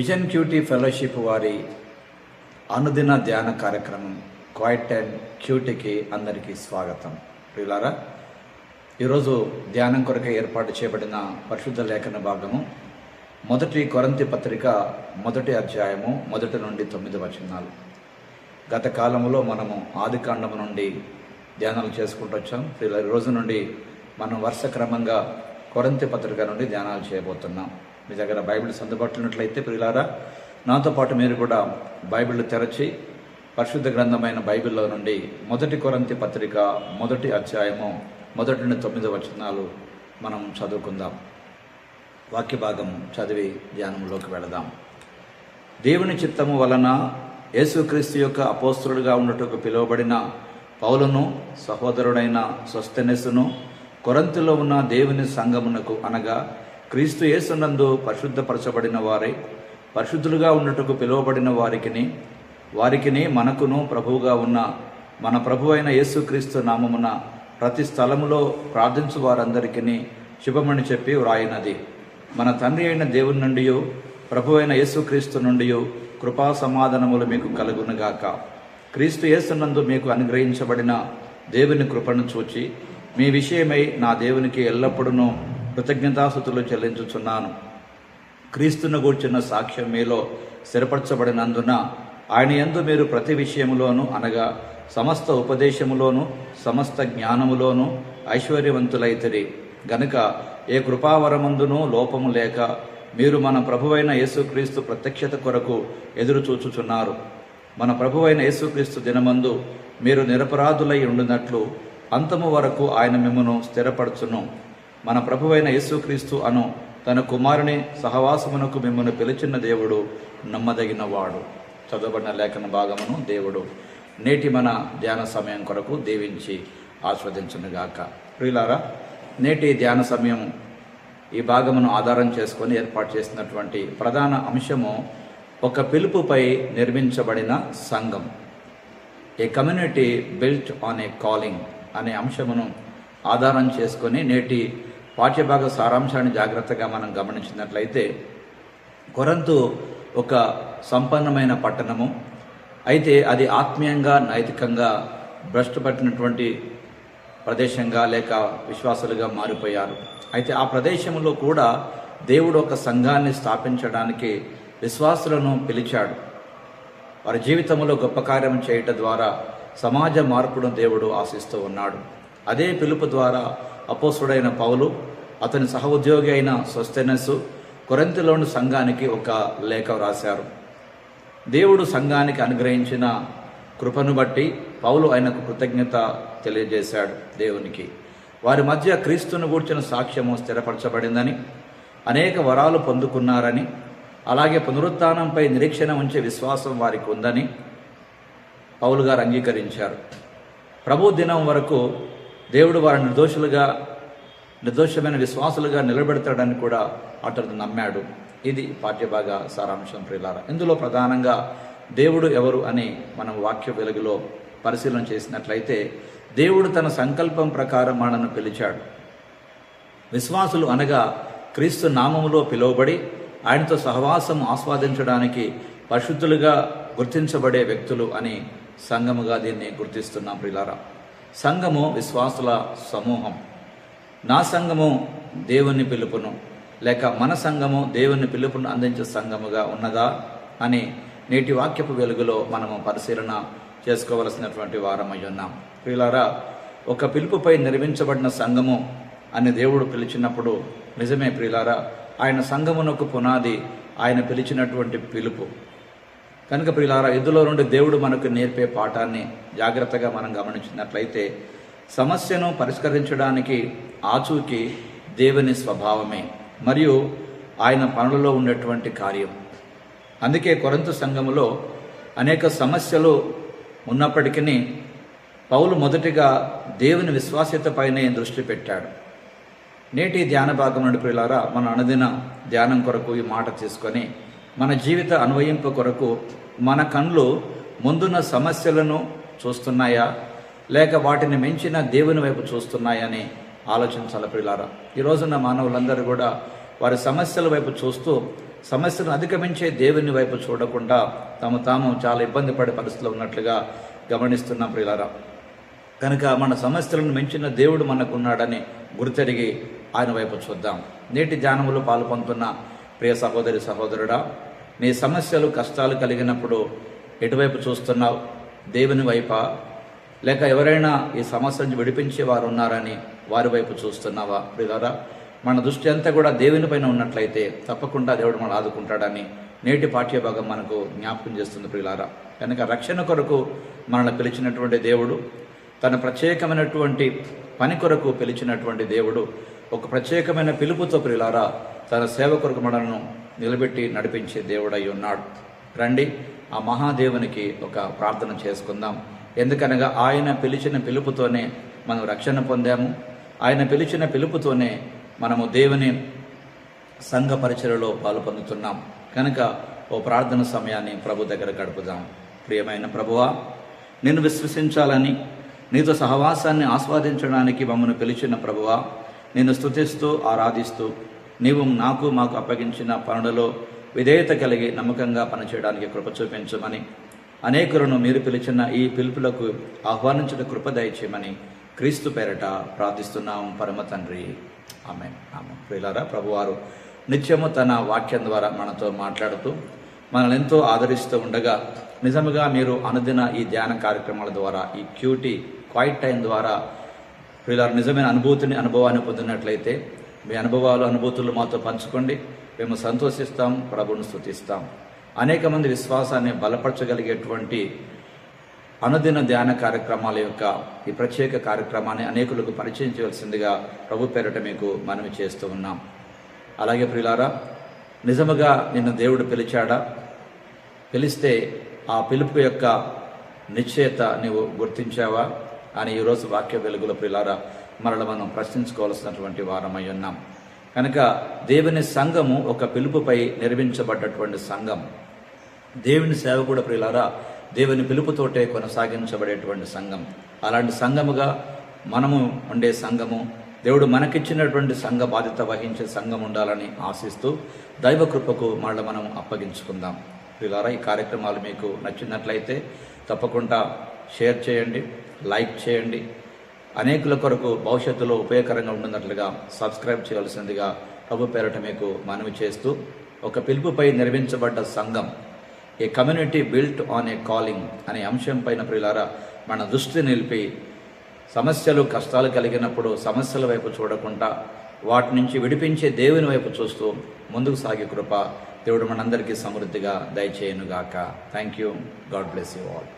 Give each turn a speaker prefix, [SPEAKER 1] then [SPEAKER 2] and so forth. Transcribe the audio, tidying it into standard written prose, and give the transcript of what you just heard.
[SPEAKER 1] Vision cutie fellowship వారి అనుదిన ధ్యాన కార్యక్రమం క్వైట్ అండ్ క్యూటీకి అందరికీ స్వాగతం. ప్రియులారా, ఈరోజు ధ్యానం కొరకై ఏర్పాటు చేయబడిన పరిశుద్ధ లేఖన భాగము 1 కొరింథీ పత్రిక 1వ అధ్యాయము 1 నుండి 9 వచనాలు. గత కాలంలో మనము ఆదికాండము నుండి ధ్యానాలు చేసుకుంటూ వచ్చాం. ఈ రోజు నుండి మనం వరుస క్రమంగా కొరింథీ పత్రిక నుండి ధ్యానాలు చేయబోతున్నాం. మీ దగ్గర బైబిల్ అందుబాటులో ఉన్నట్లయితే ప్రియులారా, నాతో పాటు మీరు కూడా బైబిల్ తెరచి పరిశుద్ధ గ్రంథమైన బైబిల్లో నుండి 1 కొరింథీ పత్రిక 1వ అధ్యాయము 1 నుండి 9 వచనాలు మనం చదువుకుందాం. వాక్య భాగం చదివి ధ్యానంలోకి వెళదాం. దేవుని చిత్తము వలన యేసుక్రీస్తు యొక్క అపోస్తలుడిగా ఉన్నట్టుకు పిలువబడిన పౌలును, సహోదరుడైన సోస్తెనెసును, కొరింథీలో ఉన్న దేవుని సంఘమునకు అనగా క్రీస్తు యేసునందు పరిశుద్ధపరచబడిన వారై పరిశుద్ధులుగా ఉన్నట్టుకు పిలువబడిన వారికిని మనకును ప్రభువుగా ఉన్న మన ప్రభు అయిన యేసుక్రీస్తు నామమున ప్రతి స్థలములో ప్రార్థించు వారందరికీ శుభమని చెప్పి వ్రాయినది. మన తండ్రి అయిన దేవుని నుండి ప్రభు అయిన యేసుక్రీస్తు నుండి కృపా సమాధానములు మీకు కలుగునుగాక. క్రీస్తు యేసునందు మీకు అనుగ్రహించబడిన దేవుని కృపను చూచి మీ విషయమై నా దేవునికి ఎల్లప్పుడూ కృతజ్ఞతాస్తుతులు చెల్లించుచున్నాను. క్రీస్తును గూర్చిన సాక్ష్యం మీలో స్థిరపరచబడినందున ఆయన యందు మీరు ప్రతి విషయములోను అనగా సమస్త ఉపదేశములోను సమస్త జ్ఞానములోను ఐశ్వర్యవంతులైతిరి గనుక ఏ కృపావరమందునూ లోపము లేక మీరు మన ప్రభువైన యేసుక్రీస్తు ప్రత్యక్షత కొరకు ఎదురు చూచుచున్నారు. మన ప్రభువైన యేసుక్రీస్తు దినమందు మీరు నిరపరాధులై ఉండునట్లు అంతము వరకు ఆయన మిమ్మును స్థిరపరచును. మన ప్రభువైన యేసుక్రీస్తు అను తన కుమారుని సహవాసమునకు మిమ్మల్ని పిలిచిన దేవుడు నమ్మదగినవాడు. చదవబడిన లేఖన భాగమును దేవుడు నేటి మన ధ్యాన సమయం కొరకు దీవించి ఆస్వాదించునుగాక. ప్రియులారా, నేటి ధ్యాన సమయం ఈ భాగమును ఆధారం చేసుకొని ఏర్పాటు చేసినటువంటి ప్రధాన అంశము ఒక పిలుపుపై నిర్మించబడిన సంఘం, a community built on a calling అనే అంశమును ఆధారం చేసుకొని నేటి పాఠ్యభాగ సారాంశాన్ని జాగ్రత్తగా మనం గమనించినట్లయితే, కొరింథు ఒక సంపన్నమైన పట్టణము, అయితే అది ఆత్మీయంగా నైతికంగా భ్రష్టు పట్టినటువంటి ప్రదేశంగా లేక విశ్వాసులుగా మారిపోయారు. అయితే ఆ ప్రదేశంలో కూడా దేవుడు ఒక సంఘాన్ని స్థాపించడానికి విశ్వాసులను పిలిచాడు. వారి జీవితంలో గొప్ప కార్యం చేయటం ద్వారా సమాజ మార్పును దేవుడు ఆశిస్తూ ఉన్నాడు. అదే పిలుపు ద్వారా అపోస్తలుడైన పౌలు, అతని సహోద్యోగి అయిన సోస్తెనెసు కొరింథీలోని సంఘానికి ఒక లేఖ రాశారు. దేవుడు సంఘానికి అనుగ్రహించిన కృపను బట్టి పౌలు ఆయనకు కృతజ్ఞత తెలియజేశాడు దేవునికి. వారి మధ్య క్రీస్తును గూర్చిన సాక్ష్యము స్థిరపరచబడిందని, అనేక వరాలు పొందుకున్నారని, అలాగే పునరుత్థానంపై నిరీక్షణ ఉంచే విశ్వాసం వారికి ఉందని పౌలు గారు అంగీకరించారు. ప్రభు దినం వరకు దేవుడు వారిని నిర్దోషమైన విశ్వాసులుగా నిలబెడతాడని కూడా అతడు నమ్మాడు. ఇది పాఠ్యభాగ సారాంశం. ప్రియులారా, ఇందులో ప్రధానంగా దేవుడు ఎవరు అని మనం వాక్య వెలుగులో పరిశీలన చేసినట్లయితే, దేవుడు తన సంకల్పం ప్రకారం మనను పిలిచాడు. విశ్వాసులు అనగా క్రీస్తు నామములో పిలువబడి ఆయనతో సహవాసం ఆస్వాదించడానికి పరిశుద్ధులుగా గుర్తించబడే వ్యక్తులు అని సంఘముగా దీన్ని గుర్తిస్తున్నాం. ప్రియులారా, సంఘము విశ్వాసుల సమూహం. నా సంఘము దేవుని పిలుపును లేక మన సంఘము దేవుని పిలుపును అందించే సంఘముగా ఉన్నదా అని నేటి వాక్యపు వెలుగులో మనము పరిశీలన చేసుకోవలసినటువంటి వారమై ఉన్నాం. ప్రియులారా, ఒక పిలుపుపై నిర్మించబడిన సంఘము అని దేవుడు పిలిచినప్పుడు నిజమే ప్రియులారా, ఆయన సంఘమునకు పునాది ఆయన పిలిచినటువంటి పిలుపు కనుక ప్రియులారా, ఇందులో నుండి దేవుడు మనకు నేర్పే పాఠాన్ని జాగ్రత్తగా మనం గమనించినట్లయితే, సమస్యను పరిష్కరించడానికి ఆచూకీ దేవుని స్వభావమే మరియు ఆయన పనులలో ఉన్నటువంటి కార్యం. అందుకే కొరింథు సంఘములో అనేక సమస్యలు ఉన్నప్పటికీ పౌలు మొదటిగా దేవుని విశ్వాస్యతపైనే దృష్టి పెట్టాడు. నేటి ధ్యాన భాగం నుండి ప్రియులారా, మన అనుదిన ధ్యానం కొరకు ఈ మాట తీసుకొని మన జీవిత అన్వయింపు కొరకు మన కళ్ళు ముందున్న సమస్యలను చూస్తున్నాయా లేక వాటిని మించిన దేవుని వైపు చూస్తున్నాయని ఆలోచించాలి ప్రియులారా. ఈ రోజున మానవులందరూ కూడా వారి సమస్యల వైపు చూస్తూ సమస్యను అధిగమించే దేవుని వైపు చూడకుండా తాము చాలా ఇబ్బంది పడే పరిస్థితిలో ఉన్నట్లుగా గమనిస్తున్నాం ప్రియులారా. కనుక మన సమస్యలను మించిన దేవుడు మనకున్నాడని గుర్తెరిగి ఆయన వైపు చూద్దాం. నేటి ధ్యానములో పాల్పొందుతున్న ప్రియ సహోదరి సహోదరుడా, నీ సమస్యలు కష్టాలు కలిగినప్పుడు ఎటువైపు చూస్తున్నావు? దేవుని వైపా, లేక ఎవరైనా ఈ సమస్య నుంచి విడిపించే వారు ఉన్నారని వారి వైపు చూస్తున్నావా? ప్రియులారా, మన దృష్టి అంతా కూడా దేవుని పైన ఉన్నట్లయితే తప్పకుండా దేవుడు మనం ఆదుకుంటాడని నేటి పాఠ్యభాగం మనకు జ్ఞాపకం చేస్తుంది ప్రియులారా. కనుక రక్షణ కొరకు మనల్ని పిలిచినటువంటి దేవుడు, తన ప్రత్యేకమైనటువంటి పని కొరకు పిలిచినటువంటి దేవుడు, ఒక ప్రత్యేకమైన పిలుపుతో ప్రియులారా తన సేవ కొరకు మనల్ని నిలబెట్టి నడిపించే దేవుడై ఉన్నాడు. రండి, ఆ మహాదేవునికి ఒక ప్రార్థన చేసుకుందాం. ఎందుకనగా ఆయన పిలిచిన పిలుపుతోనే మనం రక్షణ పొందాము. ఆయన పిలిచిన పిలుపుతోనే మనము దేవుని సంఘ పరిచర్యలో పాలు పొందుతున్నాం. కనుక ఓ ప్రార్థన సమయాన్ని ప్రభు దగ్గర గడుపుదాం. ప్రియమైన ప్రభువా, నిన్ను విశ్వసించాలని, నీతో సహవాసాన్ని ఆస్వాదించడానికి మమ్మల్ని పిలిచిన ప్రభువా, నిన్ను స్తుతిస్తూ ఆరాధిస్తూ నీవు మాకు అప్పగించిన పనులలో విధేయత కలిగి నమ్మకంగా పనిచేయడానికి కృప చూపించమని, అనేకులను మీరు పిలిచిన ఈ పిలుపులకు ఆహ్వానించిన కృప దయచేయమని క్రీస్తు పేరట ప్రార్థిస్తున్నాం పరమ తండ్రి. ఆమేన్. ఆమేన్. ప్రియులారా, ప్రభువారు నిత్యము తన వాక్యం ద్వారా మనతో మాట్లాడుతూ మనల్ని ఎంతో ఆదరిస్తూ ఉండగా, నిజముగా మీరు అనుదిన ఈ ధ్యాన కార్యక్రమాల ద్వారా, ఈ క్వైట్ టైం ద్వారా ప్రియులారా నిజమైన అనుభవాన్ని పొందినట్లయితే మీ అనుభూతులు మాతో పంచుకోండి. మేము సంతోషిస్తాం, ప్రభువును స్తుతిస్తాం. అనేక మంది విశ్వాసాన్ని బలపరచగలిగేటువంటి అనుదిన ధ్యాన కార్యక్రమాల యొక్క ఈ ప్రత్యేక కార్యక్రమాన్ని అనేకులకు పరిచయం చేయవలసిందిగా ప్రభు పేరిట మీకు మనవి చేస్తూ ఉన్నాం. అలాగే ప్రియులారా, నిజముగా నిన్ను దేవుడు పిలిచాడా? పిలిస్తే ఆ పిలుపు యొక్క నిశ్చయత నీవు గుర్తించావా అని ఈరోజు వాక్య వెలుగులో ప్రియులారా మనం ప్రశ్నించుకోవాల్సినటువంటి వారమై ఉన్నాం. కనుక దేవుని సంఘము ఒక పిలుపుపై నిర్మించబడ్డటువంటి సంఘం. దేవుని సేవ కూడా ప్రియులారా దేవుని పిలుపుతోటే కొనసాగించబడేటువంటి సంఘం. అలాంటి సంఘముగా మనము ఉండే సంఘము, దేవుడు మనకిచ్చినటువంటి సంఘ బాధ్యత వహించే సంఘం ఉండాలని ఆశిస్తూ దైవ కృపకు మనం అప్పగించుకుందాం. ప్రియులారా, ఈ కార్యక్రమాలు మీకు నచ్చినట్లయితే తప్పకుండా షేర్ చేయండి, లైక్ చేయండి. అనేకుల కొరకు భవిష్యత్తులో ఉపయోగకరంగా ఉన్నట్లుగా సబ్స్క్రైబ్ చేయవలసిందిగా ప్రభు పేరట మీకు మనవి చేస్తూ, ఒక పిలుపుపై నిర్మించబడ్డ సంఘం, a community built on a calling అనే అంశం పైన ప్రియులారా మన దృష్టి నిలిపి సమస్యలు కష్టాలు కలిగినప్పుడు సమస్యల వైపు చూడకుండా వాటి నుంచి విడిపించే దేవుని వైపు చూస్తూ ముందుకు సాగే కృప దేవుడు మనందరికీ సమృద్ధిగా దయచేయునుగాక. Thank you. God bless you all.